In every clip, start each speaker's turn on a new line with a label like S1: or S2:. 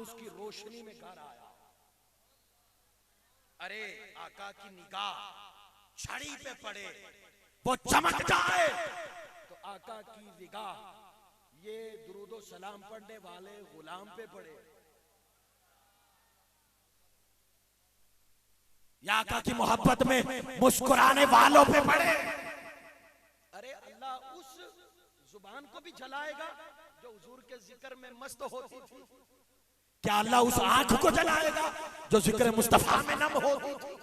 S1: उसकी रोशनी में घर आया। अरे आका की निगाह छड़ी पे पड़े, वो चमक जाए तो आका की निगाह ये दुरूदो सलाम पढ़ने वाले गुलाम पे पड़े, या आका की मोहब्बत में मुस्कुराने वालों पे पड़े। अरे अल्लाह उस जुबान को भी जलाएगा जो हुजूर के जिक्र में मस्त होती थी। क्या अल्लाह उस आंख को जलाएगा जो जिक्र मुस्तफा में नम होती थी?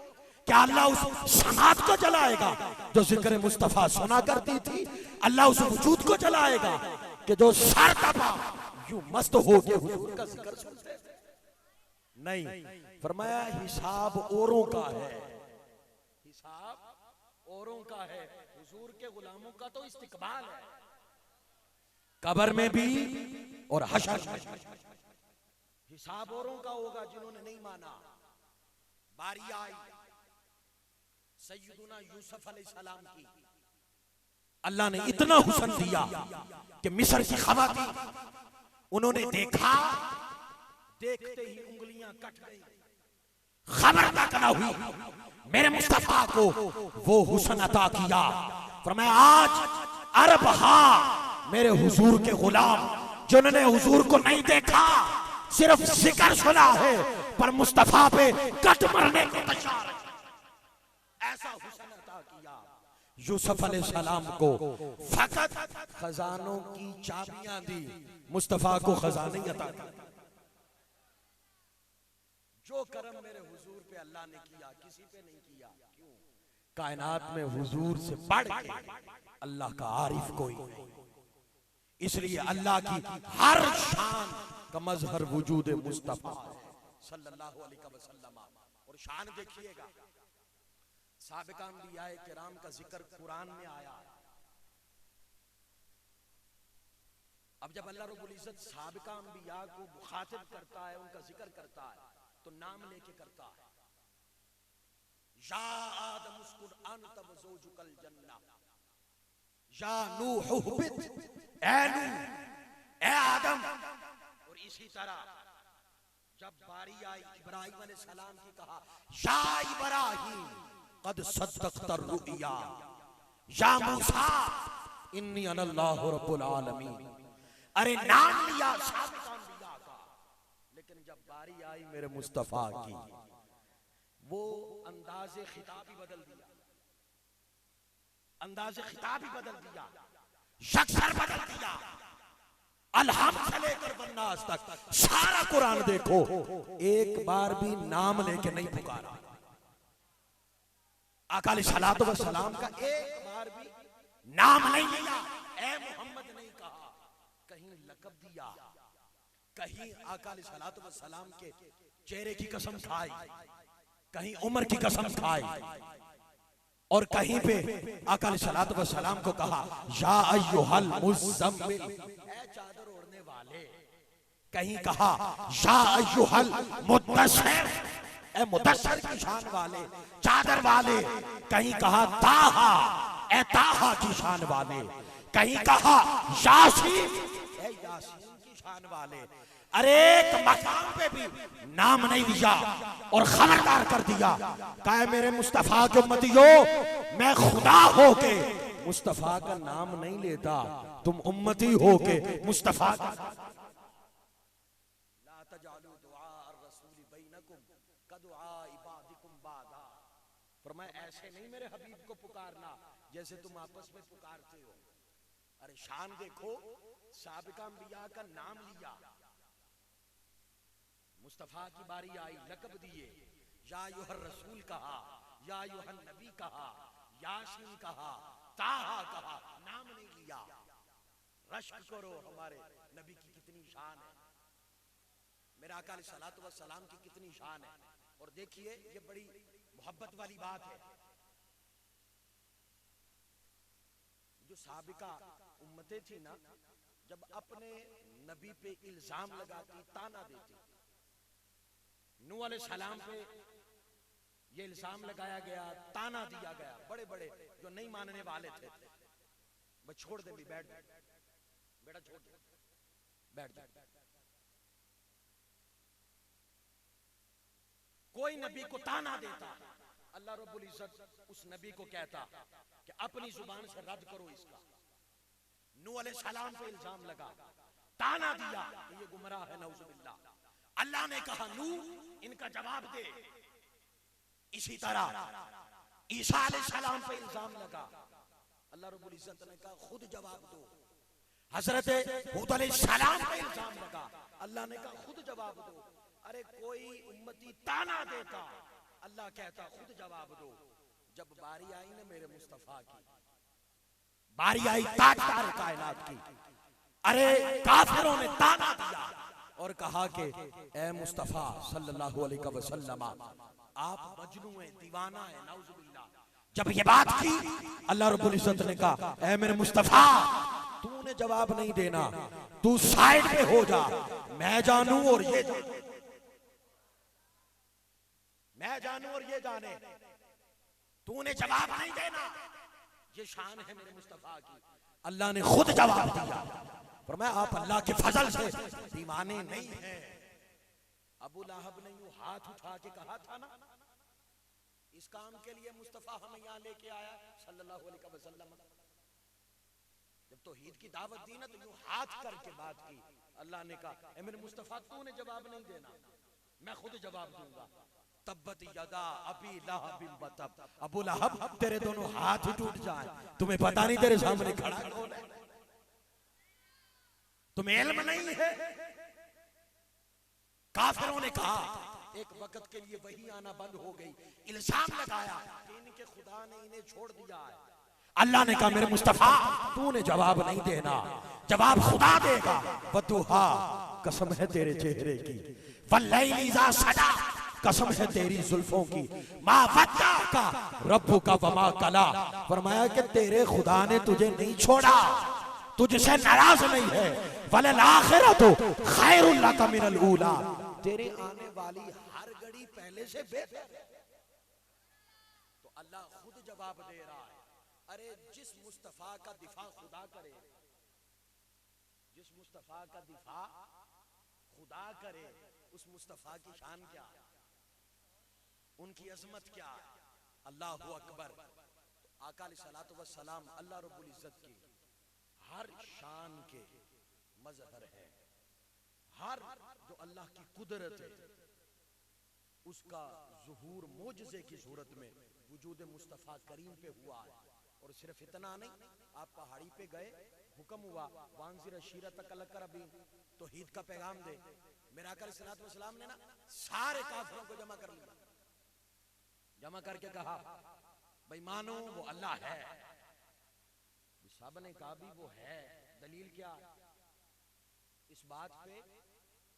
S1: क्या अल्लाह उस समात को जलाएगा जो जिक्र मुस्तफा सुना करती थी? अल्लाह उस वजूद को जलाएगा कि जो सर दबा यूं मस्त हो के हुजूर का जिक्र सुनते? नहीं, फरमाया हिसाब औरों का है, हिसाब औरों का है, हुजूर के गुलामों का तो इस्तिकबाल है, कब्र में भी और हशर में भी। हिसाब औरों का होगा जिन्होंने नहीं माना। बारी आई सैयदुना यूसुफ अलैहिस्सलाम की, अल्लाह ने इतना हुस्न दिया कि मिस्र की ख़वातीन उन्होंने देखा, देखते ही उंगलियां कट गई, खबर तक न हुई। मेरे मुस्तफा को वो हुस्न अता किया। फरमाया आज अरब हा मेरे हुजूर के गुलाम जिन्होंने हुजूर को नहीं देखा, सिर्फ जिक्र सुना है, पर मुस्तफा पे कट मरने को तैयार है। ऐसा हुस्न अता किया यूसुफ अलैहिस्सलाम को। फकत खजानों की चाबियां दी, मुस्तफा को खजाने अता किए। जो करम मेरे हुजूर पे अल्लाह ने किया किसी पे नहीं किया। क्यों? कायनात में हुजूर से बढ़ के अल्लाह का आरिफ कोई नहीं, इसलिए अल्लाह की हर शान का मजहर वजूद मुस्तफा सल्लल्लाहु अलैहि वसल्लम। और शान देखिएगा, साबिका अंबिया किराम का जिक्र कुरान में आया। अब जब अल्लाह रब्बुल इज्जत साबिका अंबिया को मुखातिब करता है, उनका जिक्र करता है, तो नाम लेके करता है। या आदम उस्कुन अंत व ज़ौजुकल जन्नह, या नूह उहबित, ए नूह, ए आदम। और इसी तरह जब बारी आई इब्राहिम अलैहिस्सलाम की, कहा या इब्राहिम कद सद्दक़्ता रुया, या मूसा इन्नी अनल्लाहु रब्बुल आलमीन। अरे नाम लिया साबिका अंबिया का, लेकिन जब बारी आई मेरे मुस्तफा की, वो अंदाज़े खिताब ही बदल दिया, अंदाज़े खिताब ही बदल दिया, शक्ल बदल दिया। अलहम्द से लेकर बन्नास तक सारा कुरान देखो, एक बार भी नाम लेके नहीं पुकारा। आका अलैहिस्सलातु वस्सलाम का एक बार भी नाम नहीं लिया, ए मोहम्मद नहीं कहा, कहीं लक़ब दिया, कहीं आका अलैहिस्सलातु वस्सलाम के चेहरे की कसम खाई, कहीं उम्र की कसम खाई, और कहीं पे आका अलैहिस्सलातु वस्सलाम को कहा या अय्युहल मुज़्ज़म्मिल, ए चादर ओढ़ने वाले। कहीं कहा या अय्युहल मुद्दस्सिर, ए मुद्दस्सिर की शान वाले, चादर वाले। कहीं कहा ताहा, ए ताहा की शान वाले। कहीं कहा यासीन, ए यासीन की शान वाले। अरे एक मकाम पे भी नाम नहीं दिया और खबरदार कर दिया, कहा मेरे मुस्तफा के उम्मतियों, मैं खुदा होके मुस्तफा का नाम नहीं लेता, तुम उम्मती होके मुस्तफा का। ला तजालू दुआ ar-रसूल बैनकुम कदुआ इबादिकुम बादा। फरमाया ऐसे नहीं मेरे हबीब को पुकारना जैसे तुम आपस में पुकारते हो। अरे शान देखो, साबिका अंबिया का नाम लिया, मुस्तफा की बारी आई, लक़ब दिए, या अय्युहर रसूल कहा, या अय्युहन नबी कहा, यासीन कहा, ताहा कहा, नाम नहीं लिया। रश्क करो हमारे नबी की कितनी शान है, मेरे आका अलैहिस्सलातु वस्सलाम की कितनी शान है। और देखिए ये बड़ी मोहब्बत वाली बात है, जो साबिका उम्मतें थी ना, जब अपने नबी पे इल्जाम लगाती, ताना देती, नूह अलैहिस्सलाम पे ये इल्जाम लगाया गया, ताना दिया गया, बड़े बड़े जो नहीं मानने वाले थे, बस छोड़ दे भी, बैठ बेटा, छोड़ दे, बैठ जा। नबी को ताना देता, अल्लाह रब्बुल इज्जत उस नबी को कहता कि अपनी जुबान से रद्द करो इसका। नूह अलैहिस्सलाम पे इल्जाम लगा, ताना दिया कि ये गुमराह है, नऊजुबिल्लाह। अल्लाह ने कहा नूह इनका जवाब दे। इसी तरह ईसा अलैहिस्सलाम पे इल्जाम लगा, अल्लाह रब्बुल इज्जत ने कहा खुद जवाब दो। हजरत हूद अलैहिस्सलाम पे इल्जाम लगा, अल्लाह ने कहा खुद जवाब दो। अरे कोई उम्मती ताना देता, अल्लाह कहता खुद जवाब दो। जब बारी आई ना मेरे मुस्तफा की, बारी आई ताजदार कायनात की, अरे काफिरों ने ताना दिया और कहा कि ए मुस्तफा सल्लल्लाहु अलैहि वसल्लम आप मजनू हैं, दीवाना है, नाउजुबिल्लाह। जब ये बात की अल्लाह रब्बुल इज्जत ने कहा ए मेरे मुस्तफा तूने जवाब नहीं देना, तू साइड पे हो जा, मैं जानू और ये जाने, मैं जानू और ये जाने, तूने जवाब नहीं देना। ये शान है मेरे मुस्तफा की। अल्लाह ने खुद जवाब दिया, फरमाया आप अल्लाह के फजल से दीवाने नहीं हैं। अबू लहब ने यूं हाथ उठा के कहा था ना, इस काम के लिए मुस्तफा हमें यहाँ लेके आया सल्लल्लाहु अलैहि वसल्लम। जब तौहीद की दावत दी ना तो यूं हाथ करके बात की। अल्लाह ने कहा ए मेरे मुस्तफा तूने जवाब नहीं देना, मैं खुद जवाब दूंगा। तब्बत यदा अबी लहब व तब, अबू लहब तेरे दोनों हाथ ही टूट जाए, तुम्हें पता नहीं तेरे सामने खड़ा कौन है, तुम्हें इल्म नहीं है। काफिरों ने कहा, एक वक्त के लिए वही आना बंद हो गई, इल्जाम लगाया कि इनके खुदा ने इन्हें छोड़ दिया है। अल्लाह ने कहा मेरे मुस्तफा तूने जवाब नहीं देना, जवाब खुदा देगा। वदुहा कसम है तेरे चेहरे की, वल्लैलि इज़ा सजा कसम है तेरी जुल्फों की, मा वद्दाका रब्बुका वमा कला, फरमाया कि तेरे खुदा ने तुझे नहीं छोड़ा, तुझसे नाराज नहीं है। वलल आखिरतु खैरुल लका मिनल ऊला, तेरे आने वाली हर घड़ी पहले से बेहतर है। तो अल्लाह खुद जवाब दे रहा है। अरे जिस मुस्तफा का दिफा खुदा करे, जिस मुस्तफा का दिफा खुदा करे, उस मुस्तफा की शान क्या है, उनकी अजमत क्या है। अल्लाहु अकबर। तो आका अलैहिस्सलातु वस्सलाम अल्लाह रब्बुल इज्जत की हर शान के मजहर है। हर जो अल्लाह की कुदरत है उसका ज़ुहूर मोजज़े की सूरत में वजूद मुस्तफ़ा करीम पे हुआ है। और सिर्फ इतना नहीं, आप पहाड़ी पे गए, हुक्म हुआ वांज़िर अशीरतकल अक़रबीन, तौहीद का पैगाम दे। मेरे आका अलैहिस्सलातु वस्सलाम ने ना सारे काफिरों को जमा कर लिया, जमा करके कहा भाई मानो वो अल्लाह है। सब ने कहा भी वो है, दलील क्या है इस बात पे,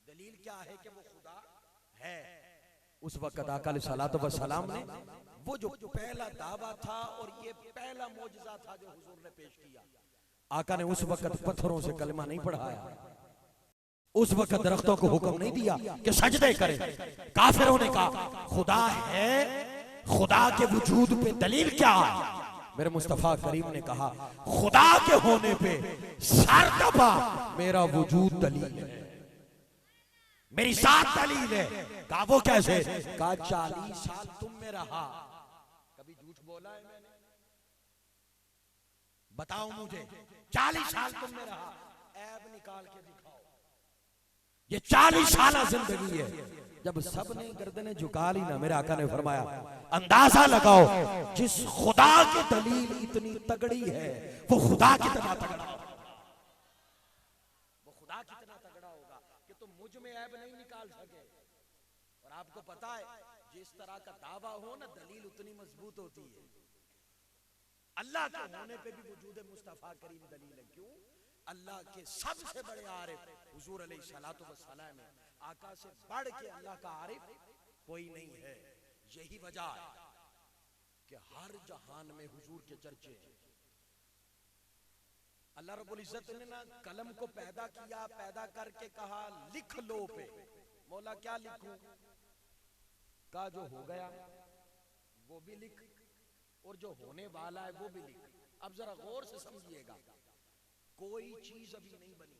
S1: दलील क्या है कि वो खुदा है। उस वक्त आका अलैहिस्सलातु वस्सलाम ने वो जो पहला दावा था और ये पहला मोजज़ा था जो हुजूर ने पेश किया, आका ने उस वक्त पत्थरों से कलमा नहीं पढ़ाया, उस वक्त दरख्तों को हुक्म नहीं दिया कि सजदे करें। काफिरों ने कहा खुदा है, खुदा के वजूद पे दलील क्या है। मेरे मुस्तफा करीम ने कहा खुदा के होने पे सर दबा, मेरा वजूद दलील है, मेरी साथ दलील है। कहा वो कैसे, कहा 40 साल तुम में रहा, कभी झूठ बोला है मैंने, बताओ मुझे 40 साल तुम में रहा, ऐब निकाल के दिखाओ। ये 40 साल जिंदगी है। जब सब ने गर्दनें झुका ली ना, मेरे आका ने फरमाया अंदाजा लगाओ जिस खुदा की दलील इतनी तगड़ी है वो खुदा कितना तगड़ा होगा, वो खुदा कितना तगड़ा होगा कि तुम मुझ में ऐब नहीं निकाल सके। और आपको पता है जिस तरह का दावा हो ना, दलील उतनी मजबूत होती है। अल्लाह के होने पे भी वजूद मुस्तफा करीम दलील है। क्यों? अल्लाह के सबसे बड़े आरिफ हुजूर अलैहिस्सलातु वस्सलाम है, आका से बढ़ के अल्लाह का आरिफ कोई नहीं है। यही वजह है कि हर जहान में हुजूर के चर्चे हैं। अल्लाह रब्बुल इज्जत ने ना कलम को पैदा किया, पैदा करके कहा लिख लो पे। मौला क्या लिखूं? का जो हो गया वो भी लिख और जो होने वाला है वो भी लिख। अब जरा गौर से समझिएगा, कोई चीज अभी नहीं बनी,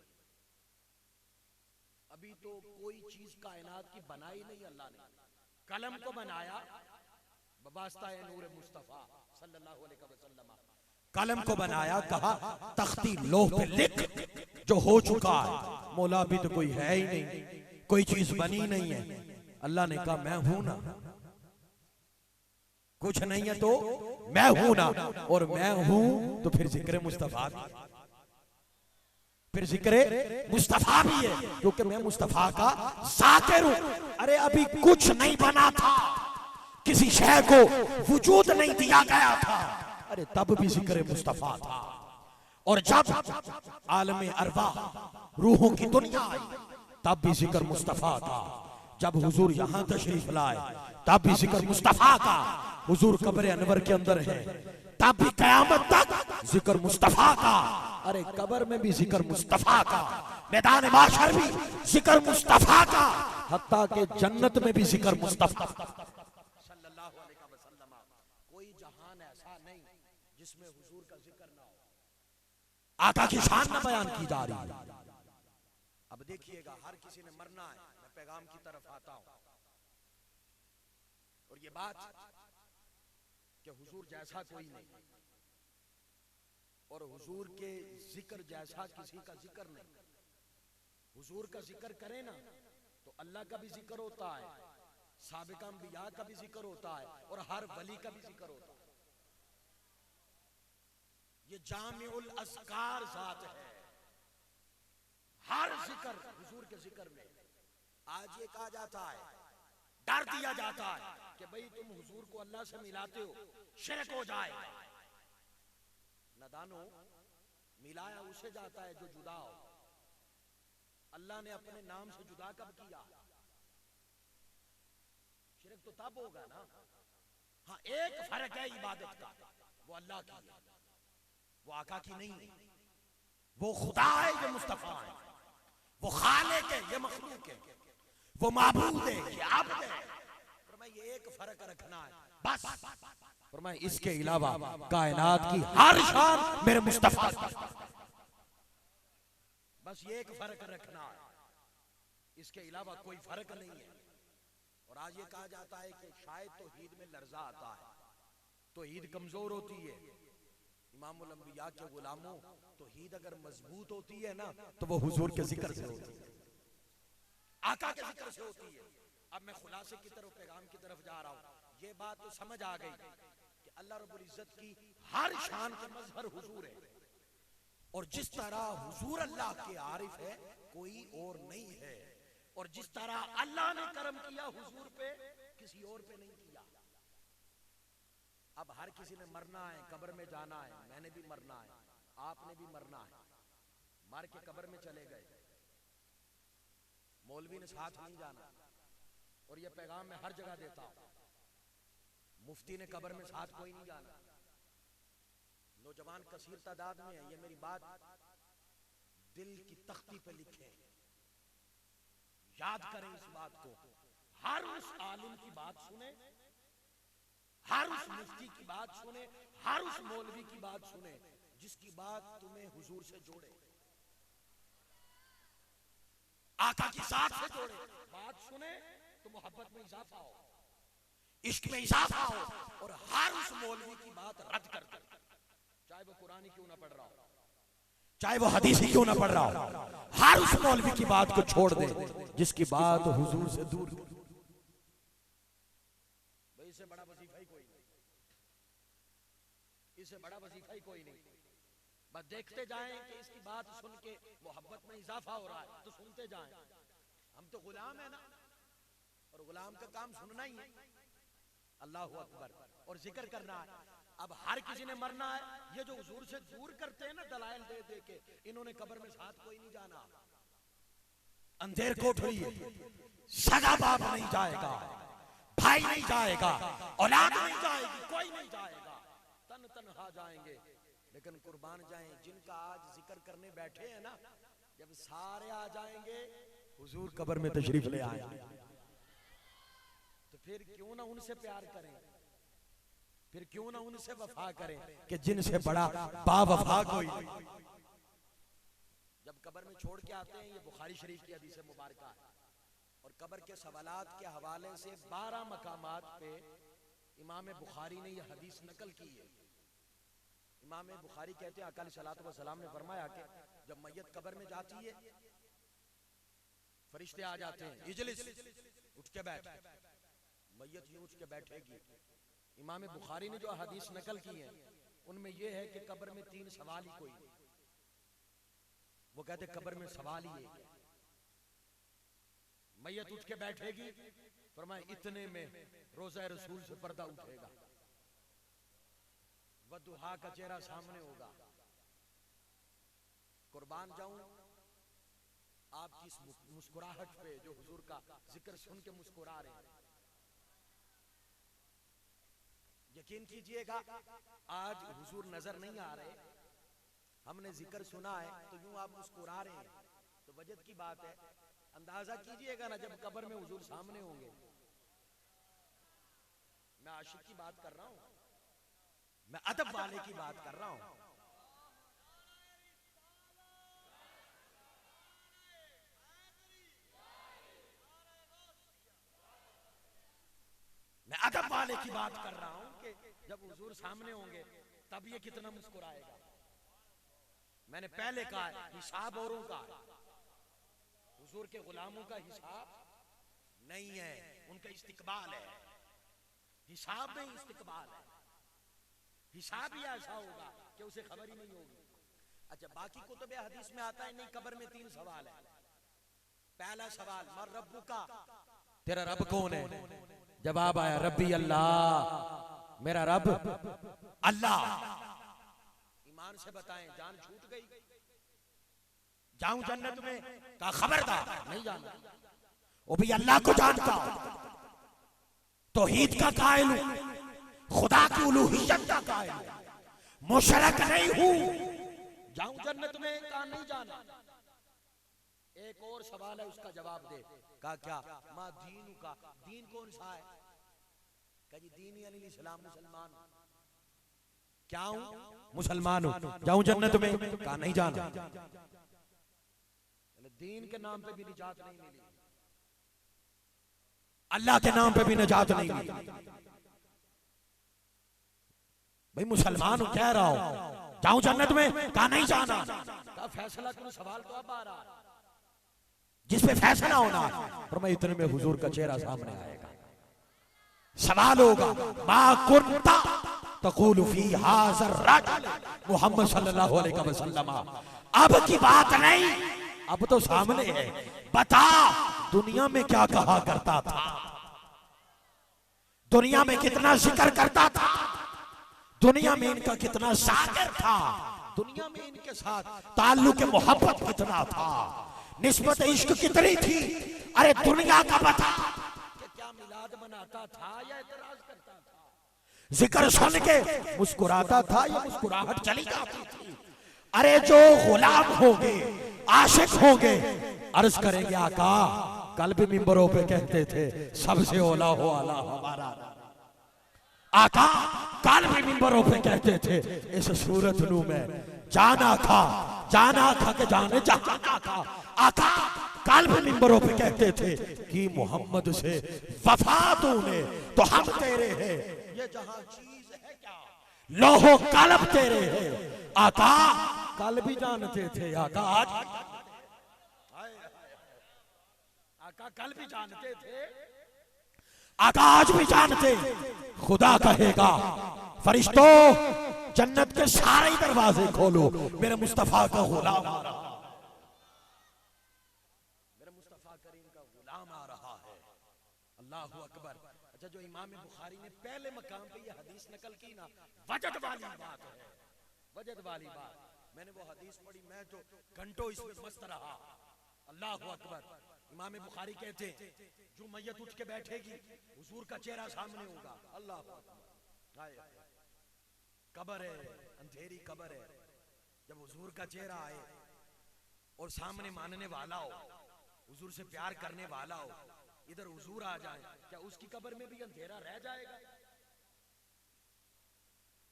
S1: अभी तो कोई चीज कायनात की बनाई नहीं अल्लाह ने। कलम को बनाया बवास्ता नूर मुस्तफा सल्लल्लाहु अलैहि वसल्लम, कलम को बनाया, कहा तख्ती लोह पे लिख जो हो चुका है। मौला भी तो कोई है ही नहीं, कोई चीज बनी नहीं है। अल्लाह ने कहा मैं हूं ना, कुछ नहीं है तो मैं हूं ना, और मैं हूं तो फिर जिक्र मुस्तफा भी, फिर जिक्र मुस्तफा भी है, क्योंकि मैं मुस्तफा का ज़ाकिर हूं। अरे अभी कुछ नहीं बना था, किसी शय को वजूद नहीं दिया गया था, अरे तब भी जिक्र मुस्तफा था। और जब आलम अरवा रूहों की दुनिया आई तब भी जिक्र मुस्तफा था। जब हुजूर यहां तशरीफ लाए तब भी जिक्र मुस्तफा का। हुजूर कब्र अनवर के अंदर है तब भी कयामत तक जिक्र मुस्तफा का। अरे कब्र में भी जिक्र मुस्तफा का, मैदान माशर भी जिक्र मुस्तफा का, हत्ता के जन्नत में भी जिक्र मुस्तफा सल्लल्लाहु अलैहि वसल्लम। कोई जहान ऐसा नहीं जिसमें हुजूर का जिक्र ना हो, आका की शान में बयान की जा रही है। अब देखिएगा, हर किसी ने मरना है, मैं पैगाम की तरफ आता हूं। और ये बात कि हुजूर जैसा कोई नहीं, और हुजूर के जिक्र जैसा किसी का जिक्र नहीं। हुजूर का जिक्र करें ना तो अल्लाह का भी जिक्र होता है, साबिका अंबिया का भी जिक्र होता है, और हर वली का भी जिक्र होता है। ये जामिउल अस्कार ज़ात है, हर जिक्र हुजूर के जिक्र में। आज ये कहा जाता है, डर दिया जाता है कि भाई तुम हुजूर को अल्लाह से मिलाते हो, शिरक हो जाए। नदानो, मिलाया उसे जाता है जो जुदा हो। अल्लाह ने अपने नाम से जुदा कब किया? शिरक तो तब होगा ना। हाँ, एक फर्क है इबादत का, वो अल्लाह की है, वो आका की नहीं है। वो खुदा है, ये मुस्तफा है। वो खालिक है, ये मखलूक है। वो माबूद है, ये आबद है। फरमाया ये एक फर्क रखना है बस। फरमाया इसके अलावा कायनात की हर शान मेरे मुस्तफा की। बस ये एक फर्क रखना है, इसके अलावा कोई फर्क नहीं है। और आज ये कहा जाता है कि शायद तौहीद में लर्जा आता है, तौहीद कमजोर होती है। इमामुल अंबिया के गुलामों, तौहीद अगर मजबूत होती है ना तो वो हुजूर के जिक्र से होती है, आका के जिक्र से होती है। अब मैं खुलासे की तरफ, पैगाम की तरफ जा रहा हूं। ये बात तो समझ आ गई कि अल्लाह रब्बुल इज्जत की हर शान के मजहर हुजूर है, और जिस तरह हुजूर अल्लाह के आरिफ है कोई और नहीं है, और जिस तरह अल्लाह ने करम किया हुजूर पे, किसी और पे नहीं किया। अब हर किसी ने मरना है, कब्र में जाना है, मैंने भी मरना है, आपने भी मरना है। मर के कब्र में चले गए, मौलवी ने साथ नहीं जाना। और यह पैगाम मैं हर जगह देता हूं, मुफ्ती ने कब्र में साथ कोई नहीं जाना। नौजवान कसीर तादाद में है, ये मेरी बात दिल की तख्ती पे लिखें, याद करें इस बात को। हर उस आलिम की बात सुने, हर उस मुफ्ती की बात सुने, हर उस मौलवी की बात सुने जिसकी बात तुम्हें हुजूर से जोड़े, आका की साथ से जोड़े। बात सुने तो मोहब्बत में इजाफा हो, इश्क में इजाफा हो, और हर उस मौलवी की बात रद्द कर दे, चाहे वो कुरानी क्यों ना पढ़ रहा हो, चाहे वो हदीसी क्यों ना पढ़ रहा हो। हर उस मौलवी की बात को छोड़ दे जिसकी बात हुजूर से दूर। भाई इससे बड़ा वजीफा ही कोई नहीं, इससे बड़ा वजीफा ही कोई नहीं। बस देखते जाएं कि इसकी बात सुन के मोहब्बत में इजाफा हो रहा है तो सुनते जाएं। हम तो गुलाम है ना, और गुलाम का काम सुनना ही है। अल्लाहु अकबर, और जिक्र करना है। अब हर किसी ने मरना है। ये जो हुजूर से दूर करते हैं ना दलाइल दे दे के, इन्होंने कब्र में साथ कोई नहीं जाना। अंधेर कोठरी है, सगा बाप नहीं जाएगा, भाई नहीं जाएगा, औलाद नहीं जाएगी, कोई नहीं जाएगा, तन तनहा जाएंगे। लेकिन कुर्बान जाएं जिनका आज जिक्र करने बैठे हैं ना, जब सारे आ जाएंगे हुजूर कब्र में तशरीफ ले आएंगे, तो फिर क्यों ना उनसे प्यार करें, फिर क्यों ना उनसे वफा करें कि जिनसे बड़ा बावफा कोई नहीं। जब कब्र में छोड़ के आते हैं, ये बुखारी शरीफ की हदीस मुबारक है, और कब्र के सवालात के हवाले से 12 मकामात पे इमाम बुखारी ने यह हदीस नकल की है। इमाम बुखारी कहते हैं अकाल सलात व सलाम ने फरमाया कि जब मैयत कब्र में जाती है फरिश्ते आ जाते हैं, इजलिस, उठ के बैठ। मैयत यूं उठ के बैठेगी। इमाम बुखारी ने जो हदीस नकल की है उनमें यह है कि कब्र में 3 सवाल ही कोई, वो कहते कब्र में सवाल ही एक है। मैयत उठ के बैठेगी, फरमाए इतने में रोज़ा रसूल से पर्दा उठेगा, वदुहा का चेहरा सामने होगा। कुर्बान जाऊं आपकी इस मुस्कुराहट पे जो हुजूर का जिक्र सुन के मुस्कुरा रहे हैं। यकीन कीजिएगा आज हुजूर नजर नहीं आ रहे, हमने जिक्र सुना है तो यूं आप मुस्कुरा रहे हैं, तो वजह की बात है। अंदाजा कीजिएगा ना जब कब्र में हुजूर सामने होंगे। मैं आशिक की बात कर रहा हूं, मैं अदब वाले की बात कर रहा हूं। मैं अदब वाले की बात कर रहा हूं कि जब हुजूर सामने होंगे तब ये कितना मुस्कुराएगा। मैंने पहले कहा हिसाब औरों का, हुजूर के गुलामों का हिसाब नहीं है, उनका इस्तिकबाल है। हिसाब नहीं, इस्तिकबाल है। हिसाब ही ऐसा होगा कि उसे खबर ही नहीं होगी। अच्छा, बाकी कुतुब हदीस में आता है नहीं, कब्र में 3 सवाल है। पहला सवाल मर रब्बु का, तेरा रब कौन है? जवाब आया रब्बी अल्लाह, मेरा रब अल्लाह। ईमान से बताएं जान छूट गई, जाऊं जन्नत में? कहा खबरदार नहीं जाना, वो भी अल्लाह को जानता, तौहीद का कायल हूं, खुदा की उलूहियत का कायल हूं, मुशरक नहीं हूं। जाऊं जन्नत में? कहा नहीं जाना। एक और सवाल है, उसका जवाब दे। कहा क्या? मां दीन का, दीन कौन सा है? कहा जी दीन यानी इस्लाम, मुसलमान। क्या हूं? मुसलमान हूं। जाऊं जन्नत में? कहा नहीं जाना। दीन के नाम पे भी निजात नहीं मिली, अल्लाह के नाम पे भी निजात नहीं मिली। भाई मुसलमान हूं कह रहा हूं, जाऊं जन्नत में? कहा नहीं जाना। कहा फैसला करो। सवाल तो अब आ रहा है जिस पे फैसला होना, और मैं इतने में हुजूर का चेहरा सामने आएगा। सवाल होगा मा कुन्ता तक़ूलु फी हाज़ा रजुल मुहम्मद सल्लल्लाहु अलैहि वसल्लम। अब की बात नहीं, अब तो सामने है। बता दुनिया में क्या कहा करता था, दुनिया में कितना जिक्र करता था, दुनिया में इनका कितना शाकिर था, दुनिया में इनके साथ ताल्लुक मोहब्बत कितना था, निस्बत इश्क कितनी थी। अरे दुनिया का बता कि क्या मिलाद मनाता था या इतराज करता था, जिक्र सुन के मुस्कुराता था या मुस्कुराहट चली जाती थी। अरे जो गुलाम होंगे, आशिक होंगे, अर्ज करेंगे आका कल भी मिंबरों पे कहते थे सबसे ओला हो आला हमारा। आका कल भी मिंबरों पे कहते थे इस सूरत नू में जाना खा के जाने जाना खा। आका कल भी मिंबरों पे कहते थे कि मोहम्मद से वफा तूने तो हम तेरे हैं, ये जहां चीज है क्या लोहो कलब तेरे है। आका कल भी जानते थे, आका आज, आका कल भी जानते थे, आका आज भी जानते। खुदा कहेगा फरिश्तों जन्नत के सारे दरवाजे खोलो, मेरे मुस्तफा का गुलाम आ रहा, मेरे मुस्तफा करीम का गुलाम आ रहा है। अल्लाहु अकबर। अच्छा, जो इमाम बुखारी ने पहले मकाम पे ये हदीस नकल की ना, वजद वाली बात है, वजद वाली बात। मैंने वो हदीस पढ़ी, मैं तो घंटों इसमें मस्त रहा। अल्लाहु अकबर। इमाम बुखारी कहते जो मैयत उठ के बैठेगी हुजूर का चेहरा सामने होगा। अल्लाहु अकबर। कब्र है, अंधेरी कब्र है। जब हुजूर का चेहरा आए और सामने मानने वाला हो, हुजूर से प्यार करने वाला हो, इधर हुजूर आ जाए, क्या उसकी कब्र में भी अंधेरा रह जाएगा?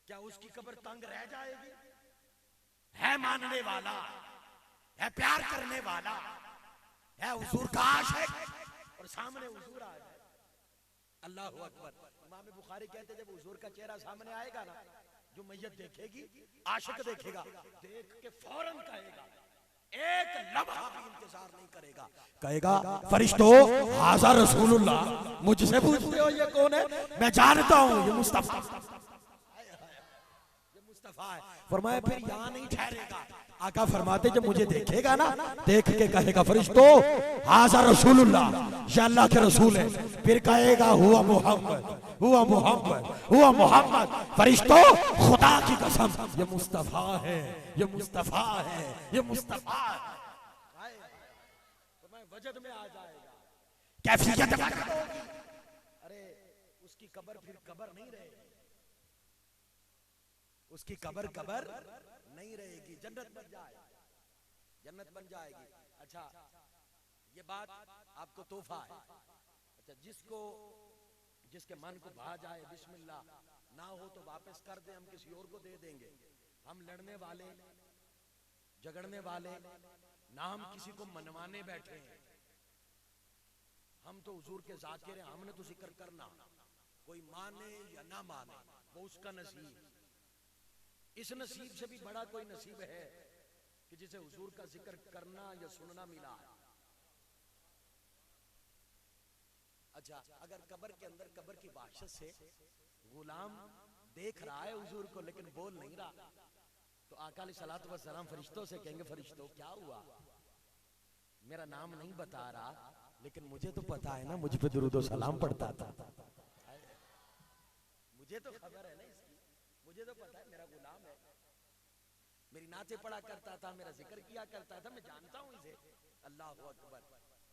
S1: क्या उसकी कब्र तंग रह जाएगी? है मानने वाला, है प्यार करने वाला, है हुजूर का आशिक, और सामने हुजूर आ जाए, अल्लाह अकबर। इमाम बुखारी कहते जब हुजूर का चेहरा सामने आएगा ना, जो मैयत देखेगी, आशिक देखेगा, देख के फौरन कहेगा, एक लम्हा भी इंतजार नहीं करेगा, कहेगा फरिश्तों हाज़ा रसूलुल्लाह, मुझसे पूछते हो ये कौन है? मैं जानता हूँ ये मुस्तफा, ये मुस्तफा है। फरमाया फिर यहाँ नहीं ठहरेगा, आका फरमाते जब मुझे देखेगा ना, देख के कहेगा फरिश्तों हाज़ा रसूलुल्लाह, ये अल्लाह के रसूल है। फिर कहेगा हुआ मोहम्मद, हुआ मोहम्मद, हुआ मोहम्मद। फरिश्तों खुदा की कसम ये मुस्तफा है, ये मुस्तफा है, ये मुस्तफा है। तो मैं वजद में आ जाएगा, कैफियत होगी। अरे उसकी कब्र फिर कब्र नहीं रहेगी, उसकी कब्र कब्र नहीं रहेगी, जन्नत बन जाएगी, जन्नत बन जाएगी। अच्छा ये बात आपको तोहफा है। अच्छा जिसके मन को भा जाए बिस्मिल्लाह, ना हो तो वापस कर दे, हम किसी और को दे देंगे। हम लड़ने वाले, झगड़ने वाले ना, हम किसी को मनवाने बैठे हैं। हम तो हुजूर के ज़ाकिर हैं, हमने तो जिक्र करना, कोई माने या ना माने वो उसका नसीब। इस नसीब से भी बड़ा कोई नसीब है कि जिसे हुजूर का जिक्र करना या सुनना मिला है। अच्छा अगर कब्र के अंदर कब्र की वहशत से गुलाम देख रहा है हुजूर को लेकिन बोल नहीं रहा, तो आका अलैहिस्सलातु वस्सलाम फरिश्तों से कहेंगे फरिश्तों क्या हुआ, मेरा नाम नहीं बता रहा लेकिन मुझे तो पता है ना मुझ पे दुरूद और सलाम पढ़ता था, मुझे तो खबर है ना इसकी, मुझे तो पता है मेरा गुलाम है, मेरी नाते पढ़ा करता था, मेरा जिक्र किया करता था, मैं जानता हूं इसे। अल्लाह अकबर।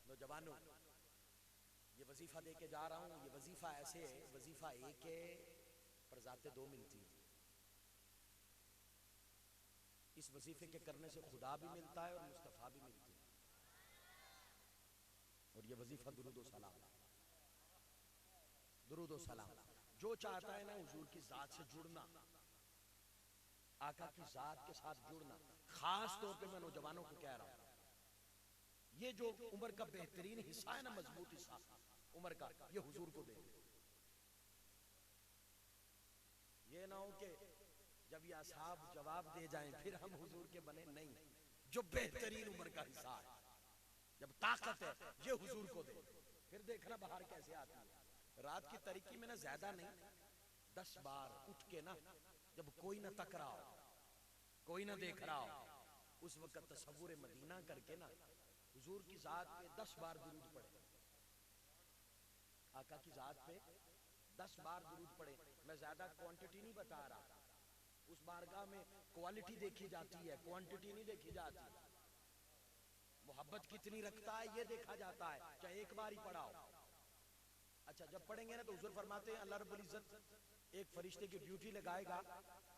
S1: नौजवानों ये वजीफा दे के जा रहा हूं, ये वजीफा ऐसे है, वजीफा एक है पर जाते दो मिलती है। इस वजीफे के करने से खुदा भी मिलता है और मुस्तफा भी मिलती है, और ये वजीफा दुरूद और सलाम, दुरूद और सलाम। जो चाहता है ना हुजूर की जात से जुड़ना, आका की जात के साथ जुड़ना, खास तौर पे मैं नौजवानों को कह रहा हूं, ये जो उम्र का बेहतरीन हिस्सा है ना, मजबूत हिस्सा उम्र का, ये हुजूर को दे। ये ना हो कि जब ये असहाब जवाब दे जाएं फिर हम हुजूर के बने, नहीं, जो बेहतरीन उम्र का हिस्सा है, जब ताकत है, ये हुजूर को दे। फिर देखना बाहर कैसे आती है। रात की तरीकी में ना ज्यादा नहीं, 10 बार उठ के ना, जब कोई ना तक रहा हो, कोई ना देख रहा हो, उस वक्त तसव्वुर मदीना करके ना हुजूर की जात पे 10 बार दुरूद पढ़े, आका की जात पे 10 बार दुरूद पढ़े। मैं ज्यादा क्वांटिटी नहीं बता रहा, उस बारगाह में क्वालिटी देखी जाती है, क्वांटिटी नहीं देखी जाती। मोहब्बत कितनी रखता है ये देखा जाता है, चाहे एक बार ही पढ़ा हो। अच्छा जब पढ़ेंगे ना तो हुजूर फरमाते हैं अल्लाह रब्बुल इज्जत एक फरिश्ते की ड्यूटी लगाएगा,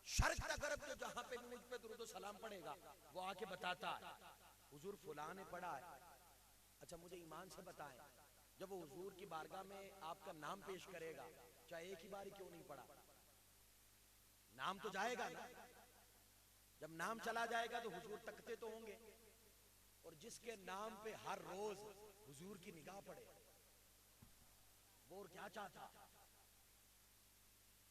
S1: शर्क़ गरब जो जहां पे मुझ पे दुरूद और सलाम पढ़ेगा वो आके बताता है हुजूर फलां ने पढ़ा है। अच्छा मुझे ईमान से बताएं, जब वो हुजूर की बारगाह में आपका नाम पेश करेगा, चाहे एक ही बार ही क्यों नहीं पढ़ा, नाम तो जाएगा ना। जब नाम चला जाएगा तो हुजूर तकते तो होंगे, और जिसके नाम पे हर रोज हुजूर की निगाह पड़े वो और क्या चाहता है,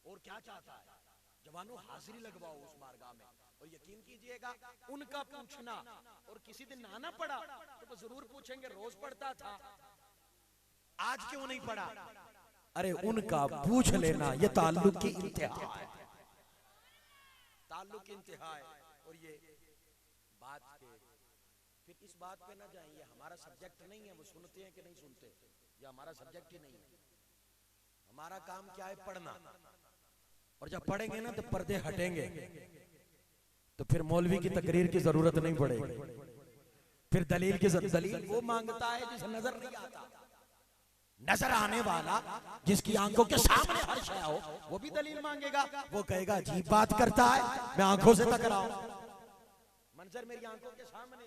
S1: और क्या चाहता है। जवानों हाजिरी लगवाओ उस बारगाह में, और यकीन कीजिएगा उनका पूछना, और किसी दिन ना पड़ा तो वो जरूर पूछेंगे रोज पढ़ता था आज क्यों नहीं पढ़ा। अरे उनका पूछ लेना ये ताल्लुक की इंतहा है, ताल्लुक की इंतहा है। और ये बात के फिर इस बात पे ना जाएं, ये हमारा सब्जेक्ट नहीं है, वो सुनते हैं कि नहीं सुनते, ये हमारा सब्जेक्ट ही नहीं है। हमारा काम क्या है, पढ़ना, और जब पढ़ेंगे ना तो पर्दे हटेंगे, तो फिर मौलवी की तकरीर की जरूरत नहीं पड़ेगी, फिर दलील की दलील वो मांगता है जिसे नजर नहीं आता। नजर आने वाला जिसकी आंखों के सामने हर शय हो वो भी दलील मांगेगा, वो कहेगा अजीब बात करता है, मैं आंखों से तक रहा हूं, मंजर मेरी आंखों के सामने।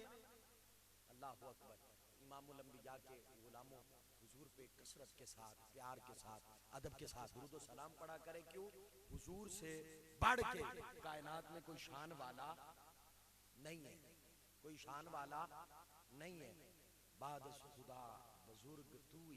S1: अल्लाह अकबर। इमामुल अंबिया के गुलामों हुजूर पे कसरत के साथ, प्यार के साथ, अदब के साथ दुरूद और सलाम पढ़ा करें। क्यों? हुजूर से बढ़ के कायनात में कोई शान वाला नहीं है, कोई शान वाला नहीं है। बाद खुदा बुजुर्ग तूई